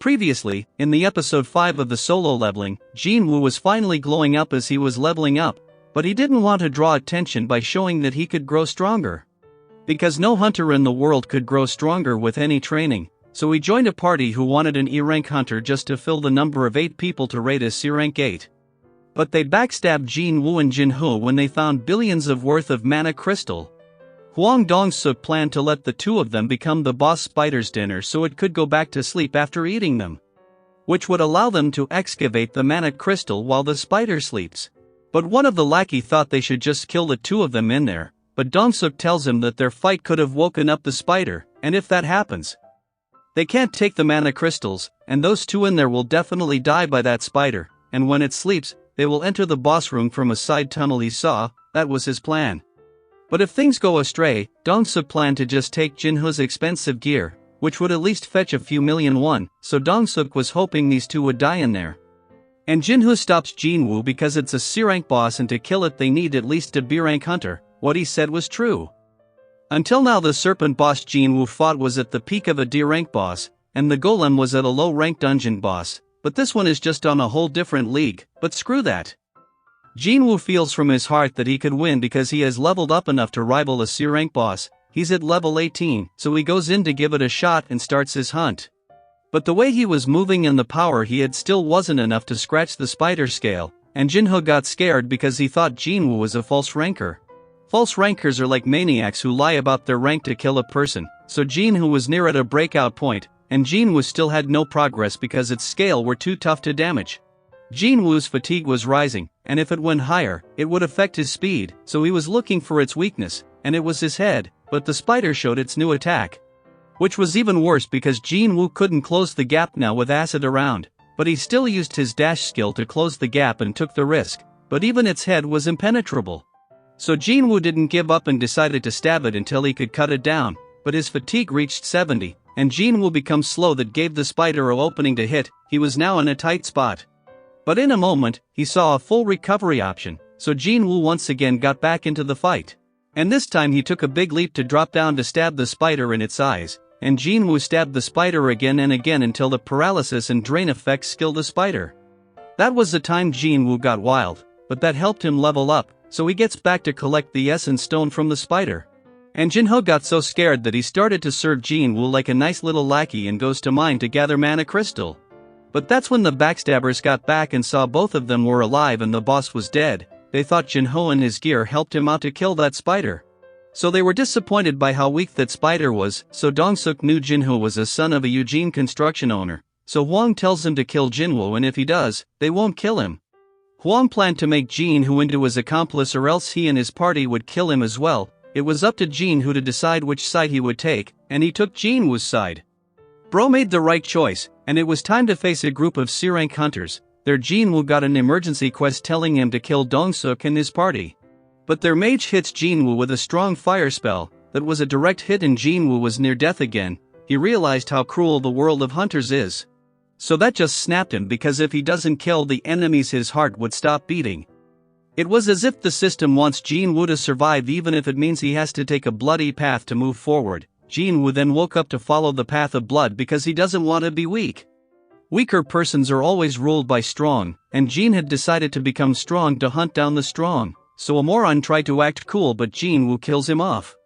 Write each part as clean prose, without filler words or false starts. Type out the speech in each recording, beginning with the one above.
Previously, in the episode 5 of the solo leveling, Jinwoo was finally glowing up as he was leveling up, but he didn't want to draw attention by showing that he could grow stronger. Because no hunter in the world could grow stronger with any training, so he joined a party who wanted an E-rank hunter just to fill the number of 8 people to raid as C-rank 8. But they backstabbed Jinwoo and Jinho when they found billions of worth of mana crystal. Hwang Dong-suk planned to let the two of them become the boss spider's dinner so it could go back to sleep after eating them, which would allow them to excavate the mana crystal while the spider sleeps. But one of the lackey thought they should just kill the two of them in there, but Dong-suk tells him that their fight could have woken up the spider, and if that happens, they can't take the mana crystals, and those two in there will definitely die by that spider, and when it sleeps, they will enter the boss room from a side tunnel he saw. That was his plan. But if things go astray, Dong-suk planned to just take Jinho's expensive gear, which would at least fetch a few million won, so Dong-suk was hoping these two would die in there. And Jinho stops Jinwoo because it's a C-rank boss and to kill it they need at least a B-rank hunter. What he said was true. Until now the serpent boss Jinwoo fought was at the peak of a D-rank boss, and the golem was at a low-rank dungeon boss, but this one is just on a whole different league, but screw that. Jinwoo feels from his heart that he could win because he has leveled up enough to rival a C-rank boss. He's at level 18, so he goes in to give it a shot and starts his hunt. But the way he was moving and the power he had still wasn't enough to scratch the spider scale, and Jinho got scared because he thought Jinwoo was a false ranker. False rankers are like maniacs who lie about their rank to kill a person, so Jinwoo was near at a breakout point, and Jinwoo still had no progress because its scale were too tough to damage. Jinwoo's fatigue was rising, and if it went higher, it would affect his speed, so he was looking for its weakness, and it was his head, but the spider showed its new attack. Which was even worse because Jinwoo couldn't close the gap now with acid around, but he still used his dash skill to close the gap and took the risk, but even its head was impenetrable. So Jinwoo didn't give up and decided to stab it until he could cut it down, but his fatigue reached 70, and Jinwoo became slow that gave the spider an opening to hit. He was now in a tight spot. But in a moment, he saw a full recovery option, so Jinwoo once again got back into the fight. And this time he took a big leap to drop down to stab the spider in its eyes, and Jinwoo stabbed the spider again and again until the paralysis and drain effects killed the spider. That was the time Jinwoo got wild, but that helped him level up, so he gets back to collect the essence stone from the spider. And Jinho got so scared that he started to serve Jinwoo like a nice little lackey and goes to mine to gather mana crystal. But that's when the backstabbers got back and saw both of them were alive and the boss was dead. They thought Jinho and his gear helped him out to kill that spider. So they were disappointed by how weak that spider was, so Dong-suk knew Jinho was a son of a Eugene construction owner. So Hwang tells him to kill Jinwoo, and if he does, they won't kill him. Hwang planned to make Jinwoo into his accomplice or else he and his party would kill him as well. It was up to Jinwoo to decide which side he would take, and he took Jinwoo's side. Bro made the right choice, and it was time to face a group of C-rank hunters. Their Jinwoo got an emergency quest telling him to kill Dong-suk and his party. But their mage hits Jinwoo with a strong fire spell, that was a direct hit and Jinwoo was near death again. He realized how cruel the world of hunters is. So that just snapped him because if he doesn't kill the enemies his heart would stop beating. It was as if the system wants Jinwoo to survive even if it means he has to take a bloody path to move forward. Jinwoo then woke up to follow the path of blood because he doesn't want to be weak. Weaker persons are always ruled by strong, and Jin had decided to become strong to hunt down the strong, so a moron tried to act cool but Jinwoo kills him off.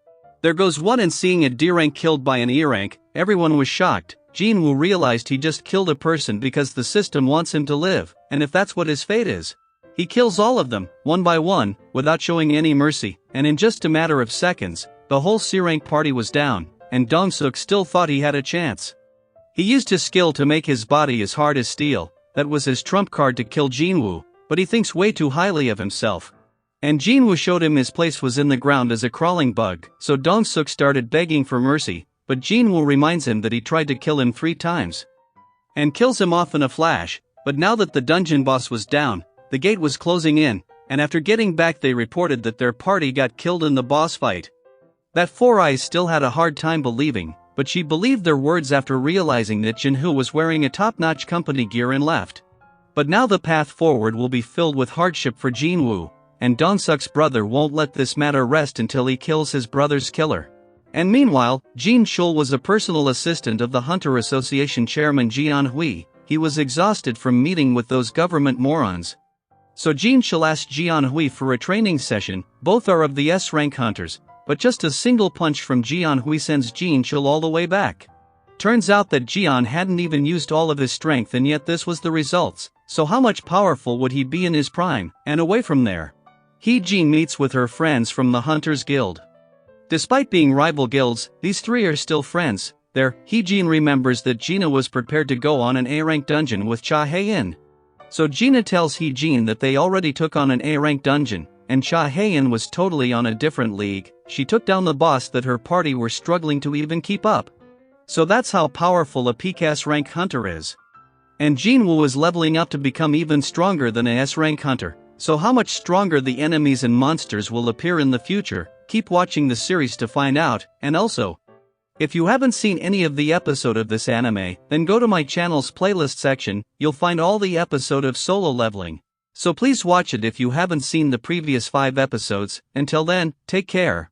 There goes one, and seeing a D-rank killed by an E-rank, everyone was shocked. Jinwoo realized he just killed a person because the system wants him to live, and if that's what his fate is, he kills all of them, one by one, without showing any mercy, and in just a matter of seconds, the whole C-rank party was down, and Dong-suk still thought he had a chance. He used his skill to make his body as hard as steel. That was his trump card to kill Jinwoo, but he thinks way too highly of himself. And Jinwoo showed him his place was in the ground as a crawling bug, so Dong-suk started begging for mercy, but Jinwoo reminds him that he tried to kill him 3 times. And kills him off in a flash, but now that the dungeon boss was down, the gate was closing in, and after getting back they reported that their party got killed in the boss fight. That Four Eyes still had a hard time believing, but she believed their words after realizing that Jinho was wearing a top-notch company gear and left. But now the path forward will be filled with hardship for Jinwoo, and Dong-suk's brother won't let this matter rest until he kills his brother's killer. And meanwhile, Jin Shul was a personal assistant of the Hunter Association chairman Jian Hui. He was exhausted from meeting with those government morons. So Jin Shul asked Jian Hui for a training session. Both are of the S-rank hunters, but just a single punch from Jian Hui sends Jin Shul all the way back. Turns out that Jian hadn't even used all of his strength, and yet this was the results. So how much powerful would he be in his prime? And away from there, Jin meets with her friends from the Hunters Guild. Despite being rival guilds, these three are still friends. There, Jin remembers that Gina was prepared to go on an A-rank dungeon with Cha Hae-in. So Gina tells Jin that they already took on an A-rank dungeon, and Cha Hae-in was totally on a different league. She took down the boss that her party were struggling to even keep up. So that's how powerful a PCAS rank hunter is. And Jin Woo is leveling up to become even stronger than a S-rank hunter. So how much stronger the enemies and monsters will appear in the future? Keep watching the series to find out. And also, if you haven't seen any of the episode of this anime, then go to my channel's playlist section. You'll find all the episode of Solo Leveling. So please watch it if you haven't seen the previous 5 episodes. Until then, take care.